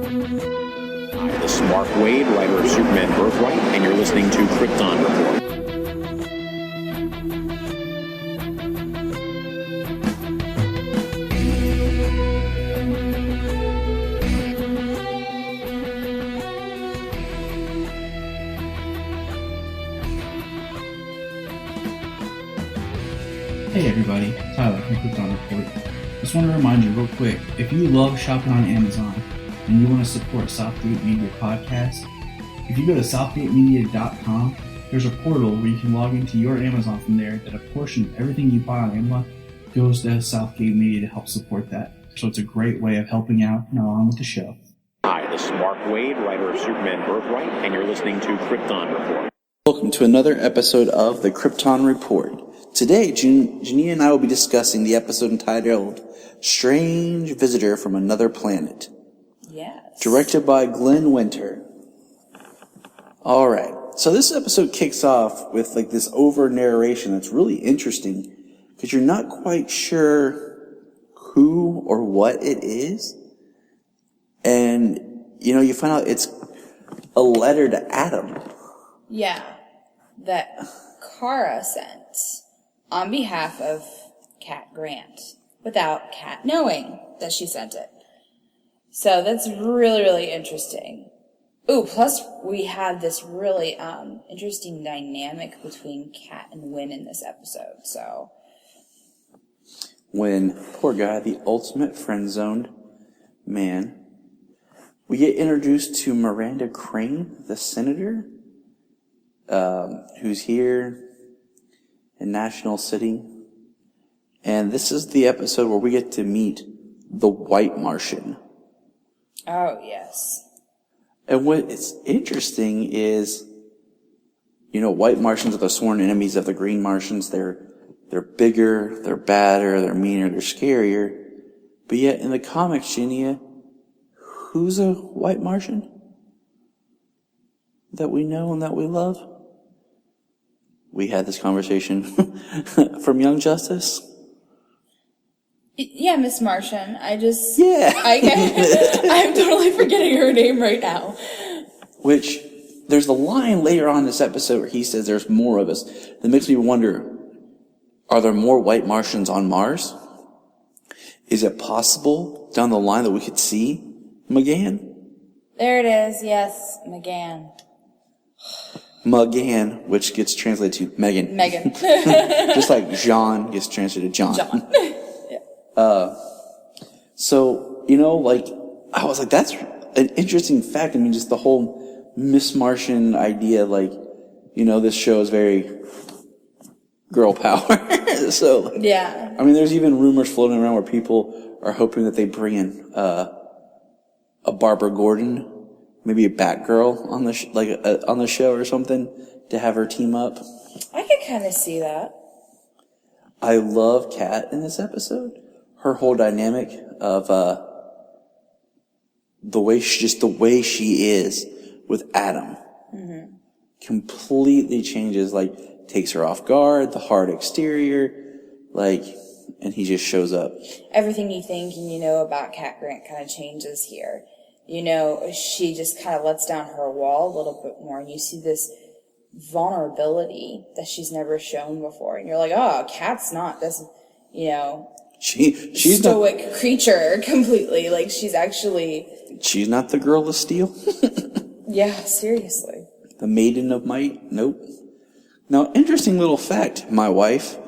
Hi, this is Mark Waid, writer of Superman Birthright, and you're listening to Kyrpton Report. Hey everybody, Tyler from Kyrpton Report. Just want to remind you real quick, if you love shopping on Amazon and you want to support Southgate Media Podcast, if you go to southgatemedia.com, there's a portal where you can log into your Amazon from there that a portion of everything you buy on Amazon goes to Southgate Media to help support that. So it's a great way of helping out and along with the show. Hi, this is Mark Waid, writer of Superman Birthright, and you're listening to Kyrpton Report. Welcome to another episode of the Kyrpton Report. Today, Jania and I will be discussing the episode entitled Strange Visitor from Another Planet. Yes. Directed by Glenn Winter. Alright, so this episode kicks off with like this over narration that's really interesting because you're not quite sure who or what it is. And, you find out it's a letter to Adam. Yeah. That Kara sent on behalf of Cat Grant without Cat knowing that she sent it. So that's really, really interesting. Ooh, plus we had this really interesting dynamic between Cat and Win in this episode, so. When, poor guy, the ultimate friend-zoned man, we get introduced to Miranda Crane, the senator, who's here in National City. And this is the episode where we get to meet the White Martian. Oh, yes. And what is interesting is, White Martians are the sworn enemies of the Green Martians. They're bigger, they're badder, they're meaner, they're scarier. But yet in the comics, Genia, who's a White Martian that we know and that we love? We had this conversation from Young Justice. Yeah, Miss Martian. Yeah. I'm totally forgetting her name right now. Which, there's a line later on in this episode where he says there's more of us. That makes me wonder, are there more White Martians on Mars? Is it possible down the line that we could see McGann? There it is, yes, McGann. McGann, which gets translated to Megan. Megan. Just like Jean gets translated to John. John. So, I was like, that's an interesting fact. I mean, just the whole Miss Martian idea, this show is very girl power. So, yeah. I mean, there's even rumors floating around where people are hoping that they bring in, a Barbara Gordon, maybe a Batgirl on the on the show or something to have her team up. I could kind of see that. I love Kat in this episode. Her whole dynamic of the way she is with Adam completely changes. Takes her off guard. The hard exterior, and he just shows up. Everything you think and you know about Cat Grant kind of changes here. She just kind of lets down her wall a little bit more, and you see this vulnerability that she's never shown before. And you're like, oh, Cat's not this, she's stoic not, creature completely. She's actually... She's not the girl of steel. Yeah, seriously. The maiden of might? Nope. Now, interesting little fact, my wife.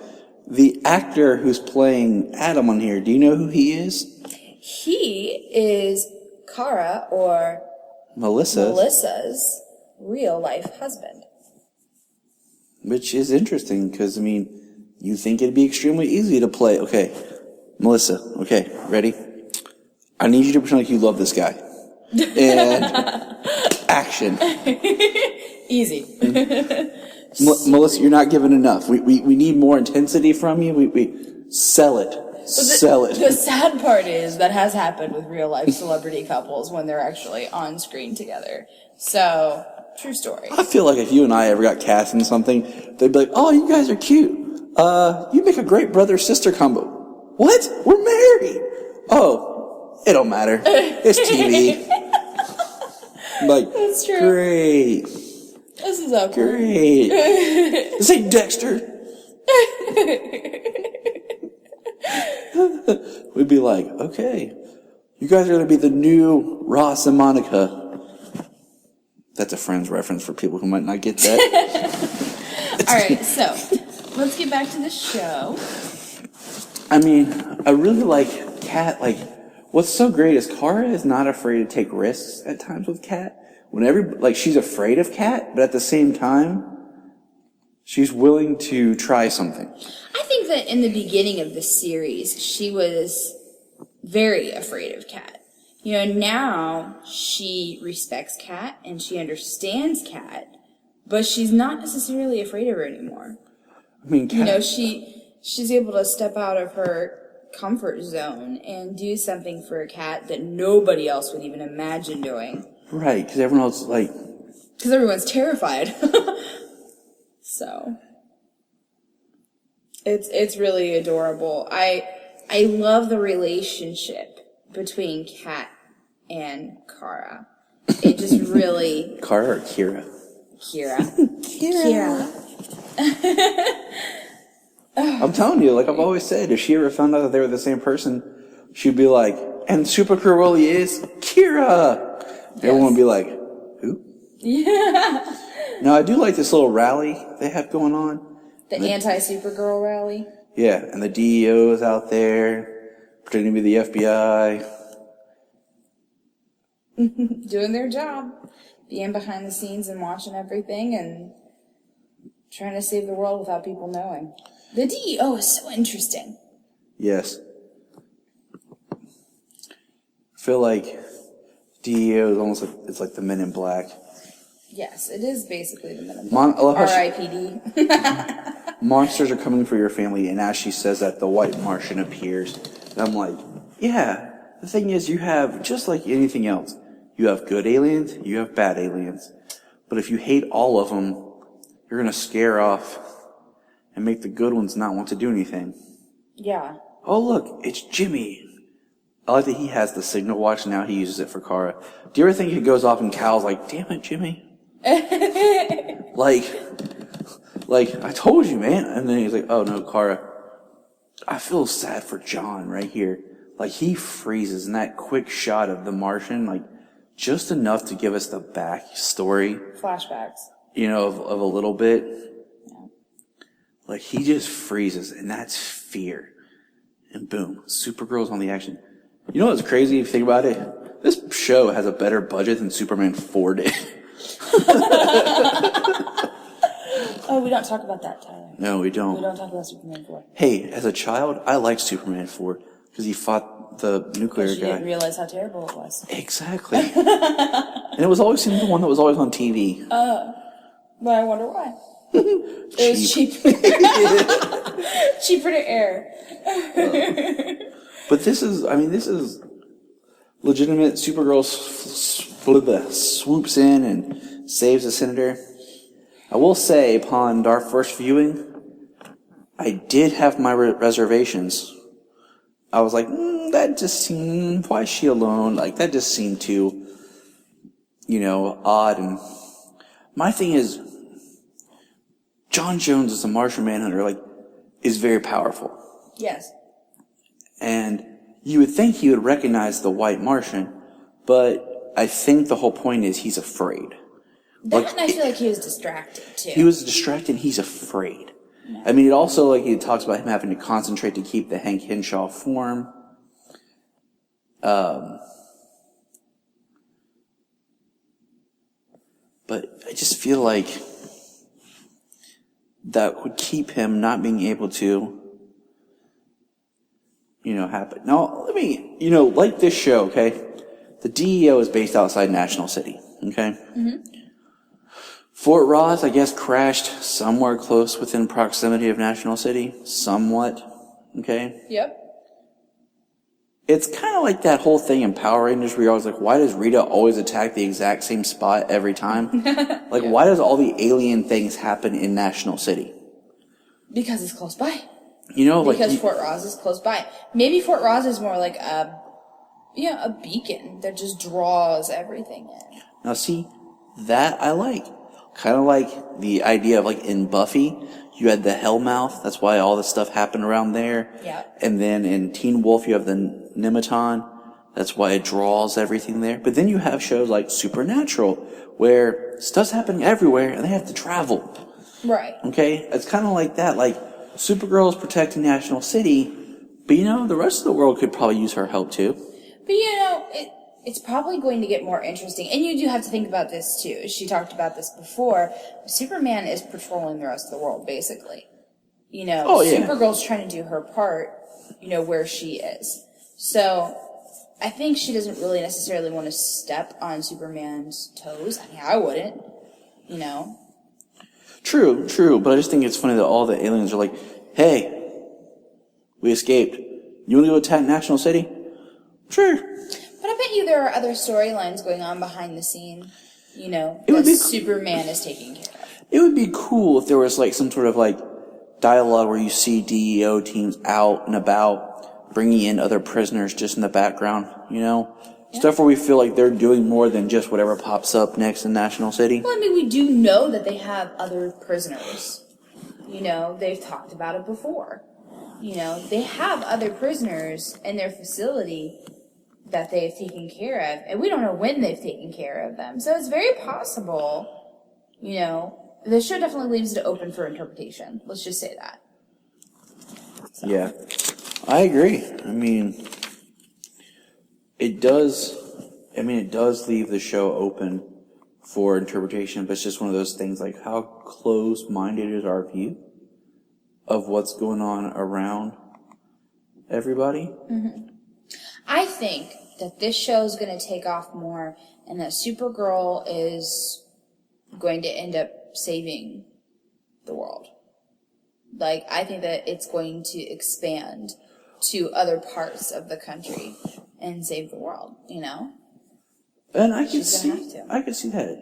The actor who's playing Adam on here, do you know who he is? He is Kara or Melissa's real-life husband. Which is interesting, because, you think it'd be extremely easy to play. Okay, Melissa, okay, ready? I need you to pretend like you love this guy. And action. Easy. Melissa, you're not giving enough. We need more intensity from you. We sell it. Sell it. The sad part is that has happened with real-life celebrity couples when they're actually on screen together. So, true story. I feel like if you and I ever got cast in something, they'd be like, oh, you guys are cute. You make a great brother-sister combo. What? We're married. Oh, it don't matter. It's TV. Like, That's true. great. This is awkward. Great. This ain't Dexter. We'd be like, okay, you guys are going to be the new Ross and Monica. That's a Friends reference for people who might not get that. All right, so let's get back to the show. I mean, I really like Kat. Like, what's so great is Kara is not afraid to take risks at times with Kat. She's afraid of Kat, but at the same time, she's willing to try something. I think that in the beginning of the series, she was very afraid of Kat. You know, now she respects Kat and she understands Kat, but she's not necessarily afraid of her anymore. I mean, Kat, You know, she's able to step out of her comfort zone and do something for a cat that nobody else would even imagine doing. right, because everyone else, Because everyone's terrified. So, it's really adorable. I love the relationship between Kat and Kara. It just really... Kara or Kira? Kira. I'm telling you, like I've always said, if she ever found out that they were the same person, she'd be like, and Supergirl really is Kira! Everyone would be like, who? Yeah. Now, I do like this little rally they have going on. The anti-Supergirl rally. Yeah, and the DEO is out there, pretending to be the FBI. Doing their job. Being behind the scenes and watching everything and trying to save the world without people knowing. The DEO is so interesting. Yes. I feel like DEO is almost like, it's like the Men in Black. Yes, it is basically the Men in Black. R.I.P.D. Monsters are coming for your family, and as she says that, the White Martian appears. And I'm like, yeah, the thing is, you have, just like anything else, you have good aliens, you have bad aliens. But if you hate all of them, you're going to scare off and make the good ones not want to do anything. Yeah. Oh, look, it's Jimmy. I like that he has the signal watch now. He uses it for Kara. Do you ever think he goes off and Cal's like, damn it, Jimmy? like, I told you, man. And then he's like, oh, no, Kara, I feel sad for John right here. Like, he freezes in that quick shot of the Martian, like, just enough to give us the backstory. Flashbacks. You know, of a little bit. Yeah. Like, he just freezes, and that's fear. And boom, Supergirl's on the action. You know what's crazy if you think about it? This show has a better budget than Superman 4 did. Oh, we don't talk about that, Tyler. No, we don't. We don't talk about Superman 4. Hey, as a child, I liked Superman 4 because he fought the nuclear But guy. you didn't realize how terrible it was. Exactly. And it was always the one that was always on TV. But I wonder why. It was cheap. Cheaper to air. But this is legitimate. Supergirl swoops in and saves the senator. I will say, upon our first viewing, I did have my reservations. I was like, that just seemed, why is she alone? Like, that just seemed too, odd. And my thing is, John Jones as a Martian Manhunter, is very powerful. Yes. And you would think he would recognize the White Martian, but I think the whole point is he's afraid. And I feel like he was distracted, too. He was distracted, he's afraid. No. I mean, it also, he talks about him having to concentrate to keep the Hank Henshaw form. But I just feel like that would keep him not being able to, happen. Now, let me, like this show, okay? The DEO is based outside National City, okay? Mm-hmm. Fort Ross, I guess, crashed somewhere close within proximity of National City, somewhat, okay? Yep. It's kind of like that whole thing in Power Rangers where you're always like, why does Rita always attack the exact same spot every time? Why does all the alien things happen in National City? Because it's close by. Because Fort Ross is close by. Maybe Fort Ross is more like a beacon that just draws everything in. Now see, that I like. Kind of like the idea of like in Buffy, you had the Hellmouth. That's why all this stuff happened around there. Yeah. And then in Teen Wolf, you have the Nemeton. That's why it draws everything there. But then you have shows like Supernatural, where stuff's happening everywhere and they have to travel. Right. Okay? It's kind of like that. Like, Supergirl is protecting National City, but the rest of the world could probably use her help too. But it's probably going to get more interesting. And you do have to think about this too. She talked about this before. Superman is patrolling the rest of the world, basically. Supergirl's trying to do her part, where she is. So, I think she doesn't really necessarily want to step on Superman's toes. I mean, I wouldn't, True, but I just think it's funny that all the aliens are like, hey, we escaped. You want to go attack National City? Sure. But I bet you there are other storylines going on behind the scene, Superman is taking care of. It would be cool if there was like some sort of like dialogue where you see DEO teams out and about, bringing in other prisoners just in the background, Yeah. Stuff where we feel like they're doing more than just whatever pops up next in National City. Well, I mean, we do know that they have other prisoners. They've talked about it before. They have other prisoners in their facility that they've taken care of, and we don't know when they've taken care of them. So it's very possible, the show definitely leaves it open for interpretation. Let's just say that. So. Yeah, I agree. I mean, it does leave the show open for interpretation, but it's just one of those things like how close-minded is our view of what's going on around everybody? Mm-hmm. I think that this show is going to take off more and that Supergirl is going to end up saving the world. Like, I think that it's going to expand to other parts of the country and save the world, And I could see that.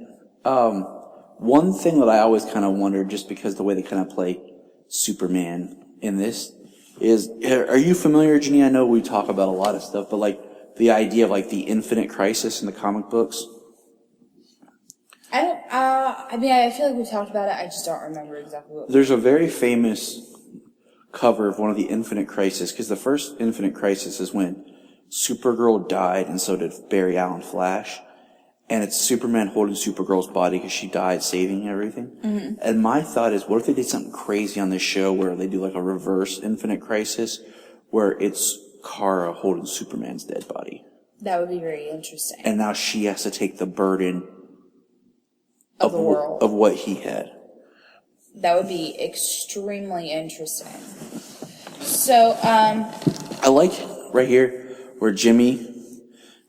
One thing that I always kind of wondered, just because the way they kind of play Superman in this, is, are you familiar, Jenny? I know we talk about a lot of stuff, but like the idea of like the infinite crisis in the comic books. I feel like we've talked about it. I just don't remember exactly what. There's a very famous cover of one of the Infinite Crisis, because the first Infinite Crisis is when Supergirl died, and so did Barry Allen Flash. And it's Superman holding Supergirl's body because she died saving everything. Mm-hmm. And my thought is, what if they did something crazy on this show where they do like a reverse Infinite Crisis, where it's Kara holding Superman's dead body? That would be very interesting. And now she has to take the burden of the world. Of what he had. That would be extremely interesting. So, I like right here where Jimmy,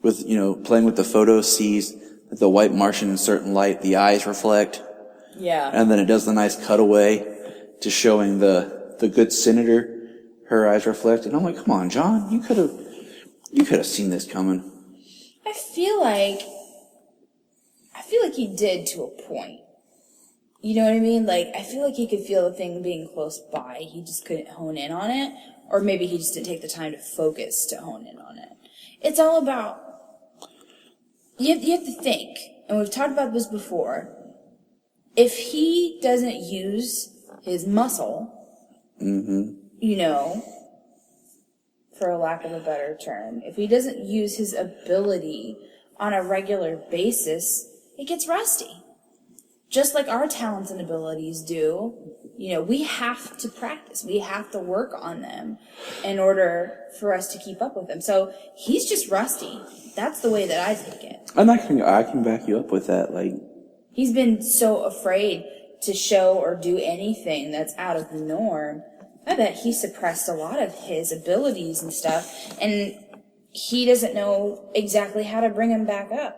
with, playing with the photo, sees that the white Martian in certain light, the eyes reflect. Yeah. And then it does the nice cutaway to showing the good senator, her eyes reflect. And I'm like, come on, John, you could have seen this coming. I feel like he did to a point. You know what I mean? Like, I feel like he could feel the thing being close by. He just couldn't hone in on it. Or maybe he just didn't take the time to focus to hone in on it. It's all about... You have to think, and we've talked about this before, if he doesn't use his muscle, for a lack of a better term, if he doesn't use his ability on a regular basis, it gets rusty. Just like our talents and abilities do, we have to practice. We have to work on them in order for us to keep up with them. So he's just rusty. That's the way that I take it. And I can back you up with that. Like, he's been so afraid to show or do anything that's out of the norm. I bet he suppressed a lot of his abilities and stuff, and he doesn't know exactly how to bring them back up.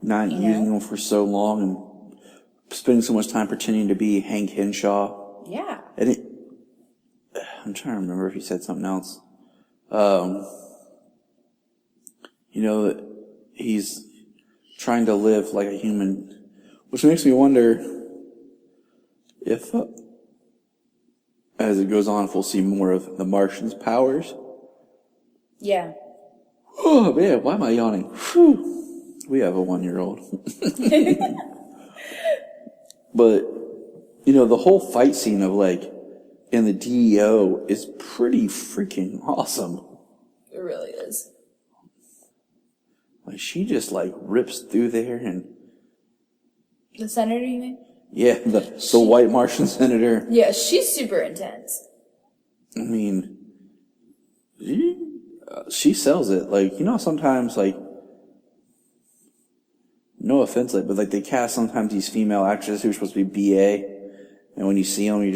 Not using them for so long and spending so much time pretending to be Hank Henshaw. Yeah. And I'm trying to remember if he said something else. That he's trying to live like a human, which makes me wonder if, as it goes on, if we'll see more of the Martian's powers. Yeah. Oh, man, why am I yawning? Whew. We have a 1-year-old. But, the whole fight scene of, in the DEO is pretty freaking awesome. It really is. She just, rips through there and... The senator, you mean? Yeah, the white Martian senator. Yeah, she's super intense. I mean, she sells it. Sometimes, no offense, but they cast sometimes these female actresses who are supposed to be BA, and when you see them, you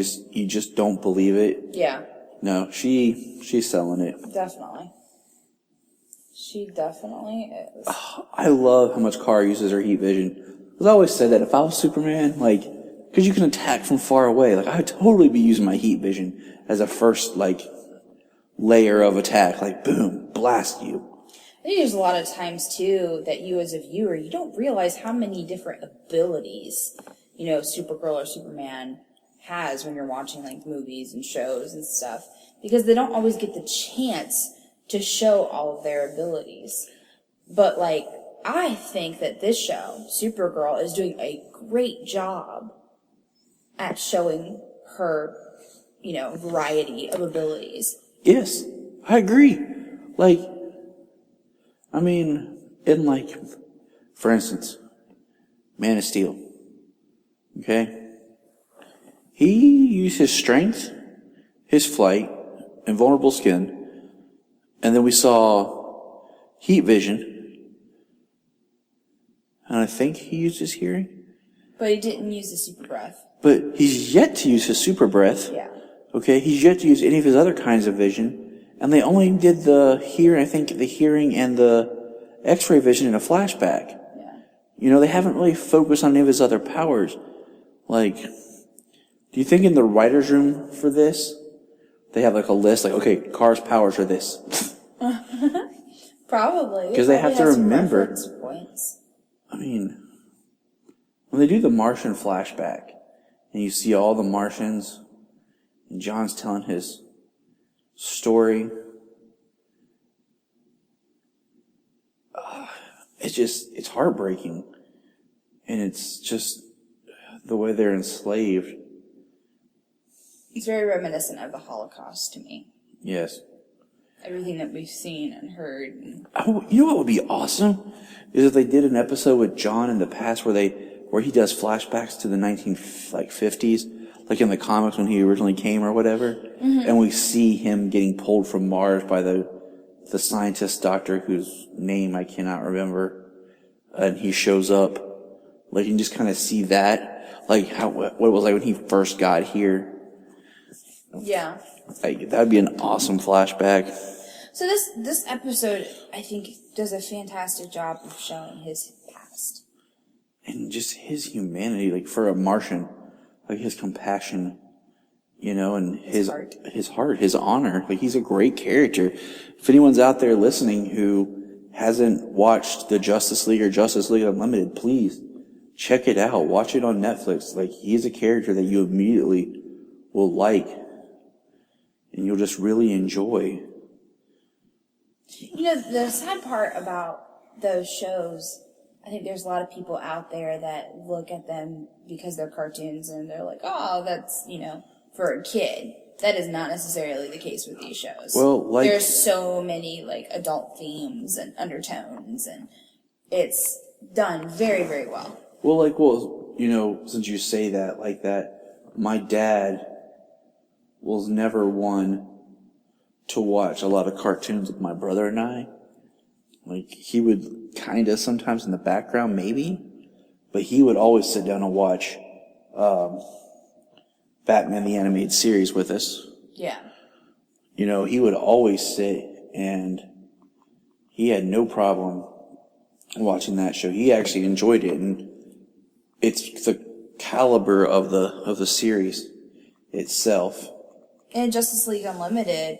just don't believe it. Yeah. No, she's selling it. Definitely. She definitely is. I love how much Kara uses her heat vision. Because I always said that if I was Superman, because you can attack from far away, I would totally be using my heat vision as a first, layer of attack. Boom, blast you. I think there's a lot of times, too, that you as a viewer, you don't realize how many different abilities, Supergirl or Superman has when you're watching, movies and shows and stuff. Because they don't always get the chance to show all of their abilities. But, I think that this show, Supergirl, is doing a great job at showing her, variety of abilities. Yes, I agree. For instance, Man of Steel. Okay? He used his strength, his flight, invulnerable skin, and then we saw heat vision. And I think he used his hearing. But he didn't use the super breath. But he's yet to use his super breath. Yeah. Okay, he's yet to use any of his other kinds of vision. And they only did the hearing and the X-ray vision in a flashback. Yeah. They haven't really focused on any of his other powers. Do you think in the writer's room for this, they have a list, okay, Kara's powers are this? Probably. Because they have to remember. Reference points. When they do the Martian flashback, and you see all the Martians, and John's telling his story, it's heartbreaking. And it's just the way they're enslaved. It's very reminiscent of the Holocaust to me. Yes. Everything that we've seen and heard. You know what would be awesome? Is if they did an episode with John in the past where he does flashbacks to the 1950s, in the comics when he originally came or whatever, and we see him getting pulled from Mars by the scientist doctor whose name I cannot remember, and he shows up. You can just kind of see that, what it was like when he first got here. Yeah. That'd be an awesome flashback. So this episode, I think, does a fantastic job of showing his past. And just his humanity, for a Martian, his compassion, and his heart, his honor. He's a great character. If anyone's out there listening who hasn't watched the Justice League or Justice League Unlimited, please check it out. Watch it on Netflix. He's a character that you immediately will like. And you'll just really enjoy. The sad part about those shows, I think there's a lot of people out there that look at them because they're cartoons and they're like, oh, that's, for a kid. That is not necessarily the case with these shows. Well, there's so many, adult themes and undertones, and it's done very, very well. Well, since you say that like that, my dad was never one to watch a lot of cartoons with my brother and I. He would kind of sometimes in the background, maybe, but he would always sit down and watch Batman the Animated Series with us. Yeah. He would always sit, and he had no problem watching that show. He actually enjoyed it, and it's the caliber of the series itself. And Justice League Unlimited,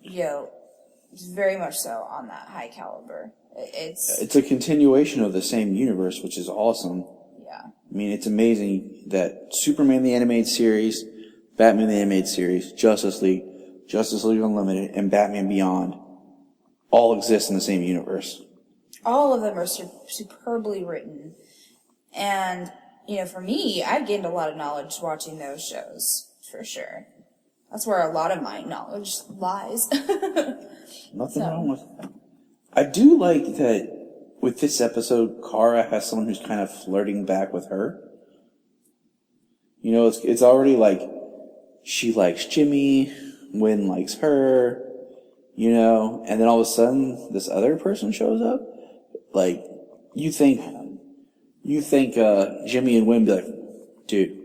it's very much so on that high caliber. It's a continuation of the same universe, which is awesome. Yeah. It's amazing that Superman the Animated Series, Batman the Animated Series, Justice League Unlimited, and Batman Beyond all exist in the same universe. All of them are superbly written. And, for me, I've gained a lot of knowledge watching those shows, for sure. That's where a lot of my knowledge lies. Nothing wrong with that. I do like that with this episode, Kara has someone who's kind of flirting back with her. It's already like she likes Jimmy, Wynn likes her, and then all of a sudden this other person shows up. Like, you think Jimmy and Wynn be like, dude,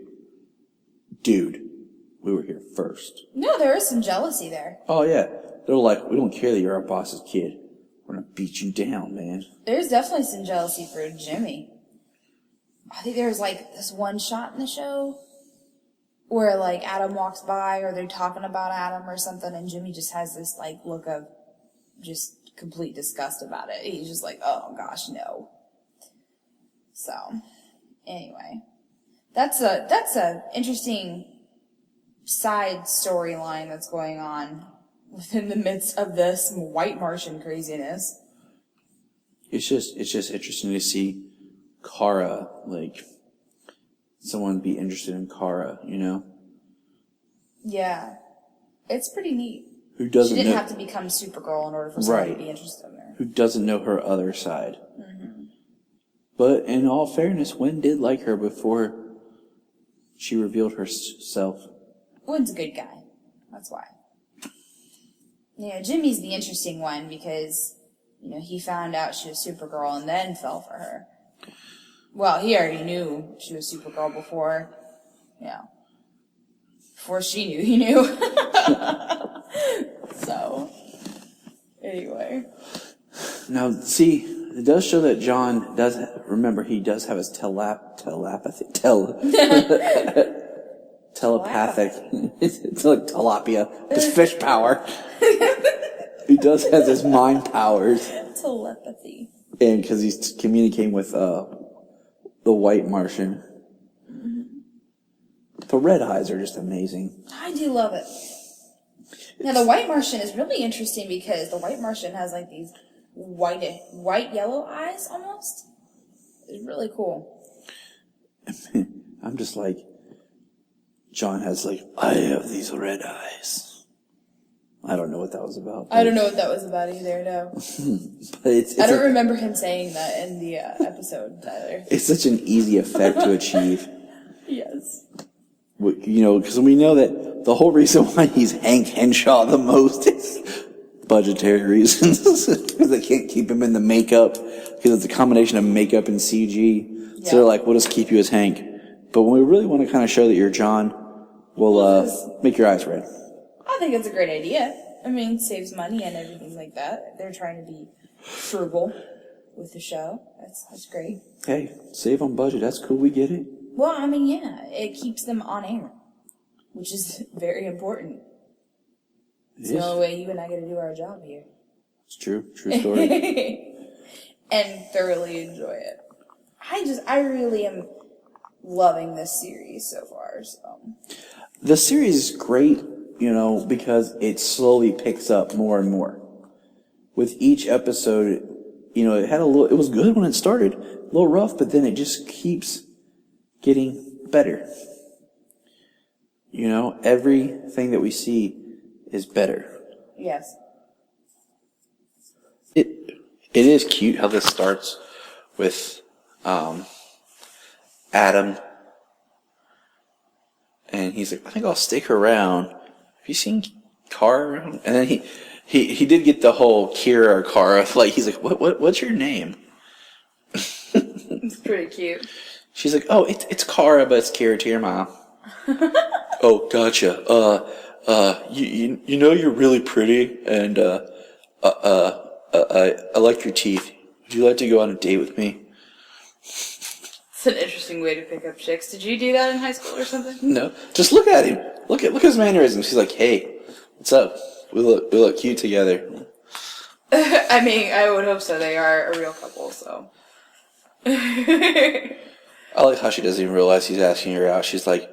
we were here first. No, there is some jealousy there. Oh yeah. They're like, we don't care that you're our boss's kid. We're gonna beat you down, man. There's definitely some jealousy for Jimmy. I think there's like this one shot in the show where like Adam walks by or they're talking about Adam or something and Jimmy just has this like look of just complete disgust about it. He's just like, oh gosh, no. So, anyway. That's a interesting side storyline that's going on within the midst of this white Martian craziness. It's just interesting to see Kara, like, someone be interested in Kara, Yeah. It's pretty neat. Who doesn't She didn't know, have to become Supergirl in order for somebody to be interested in her. who doesn't know her other side. Mm-hmm. But in all fairness, Wynn did like her before she revealed herself. Wynn's a good guy. That's why. Jimmy's the interesting one because, he found out she was Supergirl and then fell for her. Well, he already knew she was Supergirl before, before she knew he knew. So, anyway. Now, see, it does show that John does, remember, he does have his telepathic, it's like tilapia, his fish power. He does have his mind powers. Telepathy. And because he's communicating with the white Martian. Mm-hmm. The red eyes are just amazing. I do love it. Now, the white Martian is really interesting because the white Martian has like these white yellow eyes almost. It's really cool. I'm just like, John has like, I have these red eyes. I don't know what that was about. I don't know what that was about either, no. But it's I don't remember him saying that in the episode either. It's such an easy effect to achieve. Yes. Because we know that the whole reason why he's Hank Henshaw the most is budgetary reasons. Because they can't keep him in the makeup. Because it's a combination of makeup and CG. So they're like, we'll just keep you as Hank. But when we really want to kind of show that you're John, we'll make your eyes red. I think it's a great idea. I mean, it saves money and everything like that. They're trying to be frugal with the show. That's great. Hey, save on budget. That's cool. We get it. Well, I mean, yeah, it keeps them on air, which is very important. It's the only way you and I get to do our job here. It's true. True story. And thoroughly enjoy it. I really am loving this series so far, so. The series is great, because it slowly picks up more and more. With each episode, it was good when it started, a little rough, but then it just keeps getting better. Everything that we see is better. Yes. It is cute how this starts with Adam, and he's like, I think I'll stick around. Have you seen Kara around? And then he did get the whole Kira or Kara, like he's like, what's your name? It's pretty cute. She's like, oh, it's Kara, but it's Kira to your mom. Oh, gotcha. You're really pretty, and I like your teeth. Would you like to go on a date with me? It's an interesting way to pick up chicks. Did you do that in high school or something? No, just look at him. Look at his mannerisms. She's like, hey, what's up? We look cute together. I mean, I would hope so. They are a real couple, so. I like how she doesn't even realize he's asking her out. She's like,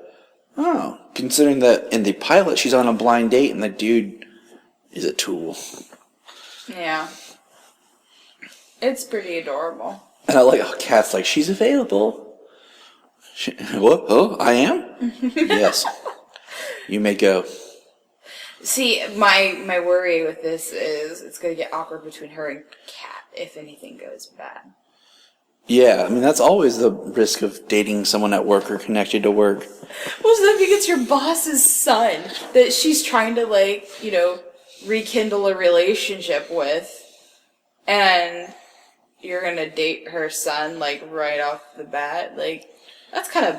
oh, considering that in the pilot she's on a blind date and the dude is a tool. Yeah. It's pretty adorable. And I like how Kat's like, she's available. What? Oh, I am? Yes. You may go. See, my worry with this is it's going to get awkward between her and Kat if anything goes bad. Yeah, I mean, that's always the risk of dating someone at work or connected to work. Well, so then if it's your boss's son that she's trying to, like, you know, rekindle a relationship with, and you're going to date her son, like, right off the bat, like, that's kind of,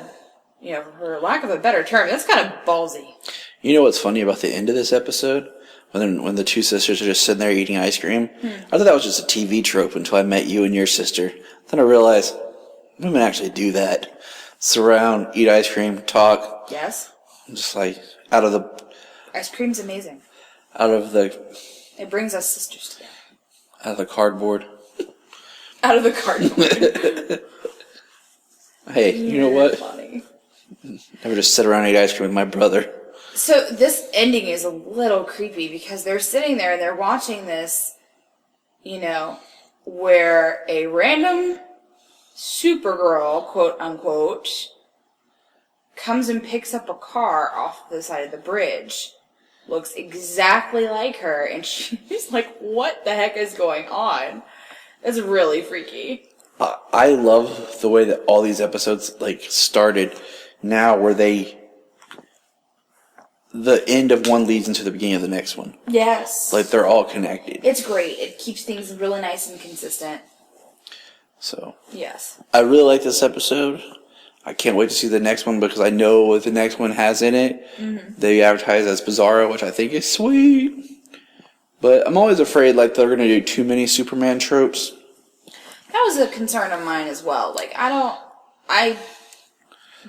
you know, for lack of a better term, that's kind of ballsy. You know what's funny about the end of this episode? When the two sisters are just sitting there eating ice cream? I thought that was just a TV trope until I met you and your sister. Then I realized women actually do that. Sit around, eat ice cream, talk. Yes. Just like out of the... Ice cream's amazing. It brings us sisters together. Out of the cardboard. Out of the cardboard. Hey, you know what? Funny. Never just sit around and eat ice cream with my brother. So this ending is a little creepy because they're sitting there and they're watching this, you know, where a random Supergirl, quote unquote, comes and picks up a car off the side of the bridge. Looks exactly like her, and she's like, what the heck is going on? It's really freaky. I love the way that all these episodes like started now where the end of one leads into the beginning of the next one. Yes. Like they're all connected. It's great. It keeps things really nice and consistent. So. Yes. I really like this episode. I can't wait to see the next one because I know what the next one has in it. Mm-hmm. They advertise as Bizarro, which I think is sweet. But I'm always afraid like they're going to do too many Superman tropes. That was a concern of mine as well. Like, I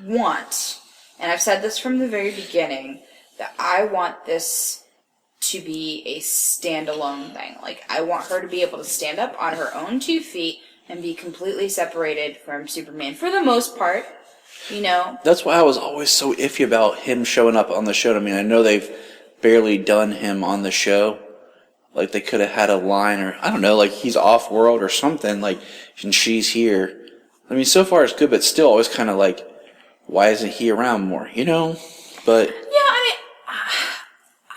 want, and I've said this from the very beginning, that I want this to be a standalone thing. Like, I want her to be able to stand up on her own 2 feet and be completely separated from Superman for the most part, you know? That's why I was always so iffy about him showing up on the show. I mean, I know they've barely done him on the show. Like, they could have had a line or, I don't know, like, he's off-world or something, like, and she's here. I mean, so far it's good, but still always kind of like, why isn't he around more, you know? But... Yeah, I mean,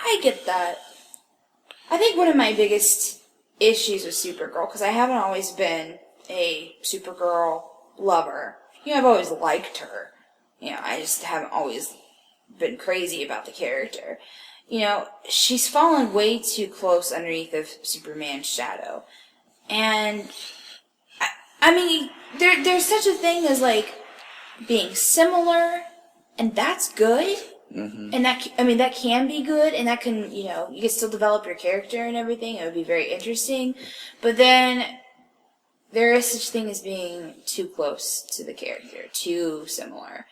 I get that. I think one of my biggest issues with Supergirl, because I haven't always been a Supergirl lover. You know, I've always liked her. You know, I just haven't always been crazy about the character. You know, she's fallen way too close underneath of Superman's shadow. And, I mean, there's such a thing as, like, being similar, and that's good. Mm-hmm. And that can be good, and that can, you know, you can still develop your character and everything. It would be very interesting. But then, there is such thing as being too close to the character, too similar.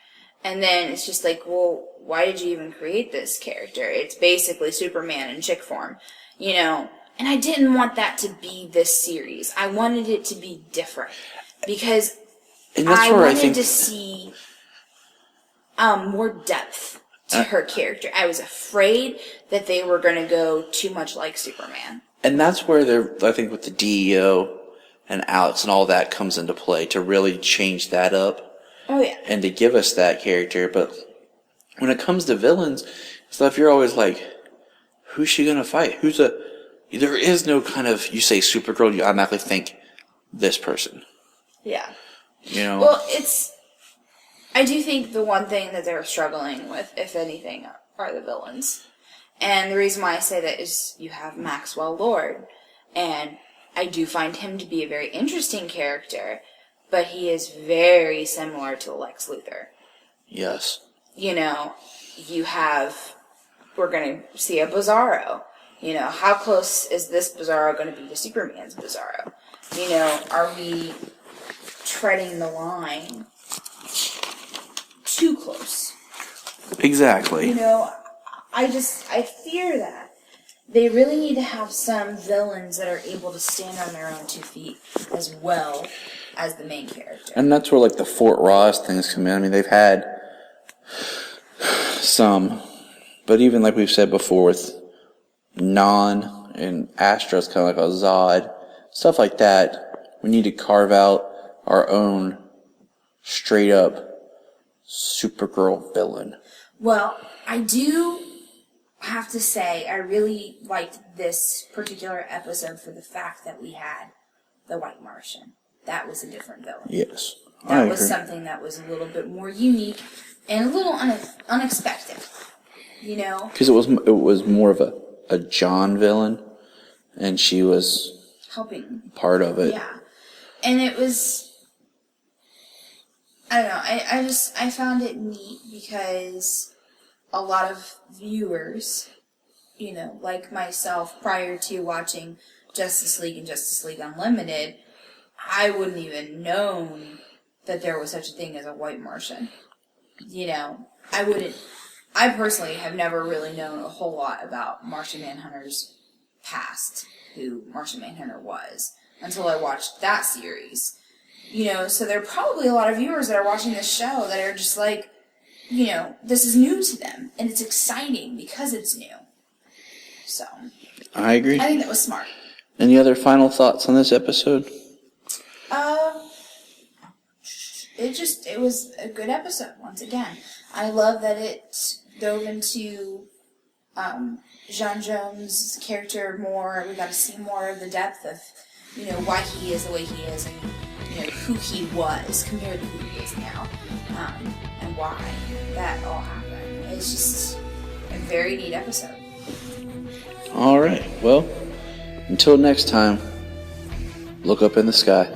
And then it's just like, well, why did you even create this character? It's basically Superman in chick form, you know? And I didn't want that to be this series. I wanted it to be different. Because I wanted to see more depth to her character. I was afraid that they were going to go too much like Superman. And that's where I think with the DEO and Alex and all that comes into play to really change that up. Oh, yeah. And to give us that character. But when it comes to villains, stuff, you're always like, who's she going to fight? There is no kind of, you say Supergirl, you automatically think this person. Yeah. You know? Well, I do think the one thing that they're struggling with, if anything, are the villains. And the reason why I say that is you have Maxwell Lord. And I do find him to be a very interesting character. But he is very similar to Lex Luthor. Yes. You know, we're going to see a Bizarro. You know, how close is this Bizarro going to be to Superman's Bizarro? You know, are we treading the line too close? Exactly. You know, I fear that. They really need to have some villains that are able to stand on their own 2 feet as well as the main character. And that's where, like, the Fort Ross things come in. I mean, they've had some, but even like we've said before with Non and Astro's kind of like a Zod, stuff like that. we need to carve out our own straight up Supergirl villain. Well, I do have to say I really liked this particular episode for the fact that we had the White Martian. That was a different villain. Yes. That was something that was a little bit more unique and a little unexpected, you know? Because it was more of a John villain, and she was helping part of it. Yeah. And it was, I don't know, I found it neat because a lot of viewers, you know, like myself, prior to watching Justice League and Justice League Unlimited, I wouldn't even known that there was such a thing as a White Martian. You know, I personally have never really known a whole lot about Martian Manhunter's past, who Martian Manhunter was, until I watched that series. You know, so there are probably a lot of viewers that are watching this show that are just like, you know, this is new to them, and it's exciting because it's new. So, I agree. I think that was smart. Any other final thoughts on this episode? It was a good episode, once again. I love that it dove into John Jones' character more. We got to see more of the depth of, you know, why he is the way he is, and, you know, who he was compared to who he is now, and why that all happened. It's just a very neat episode. All right. Well, until next time, look up in the sky.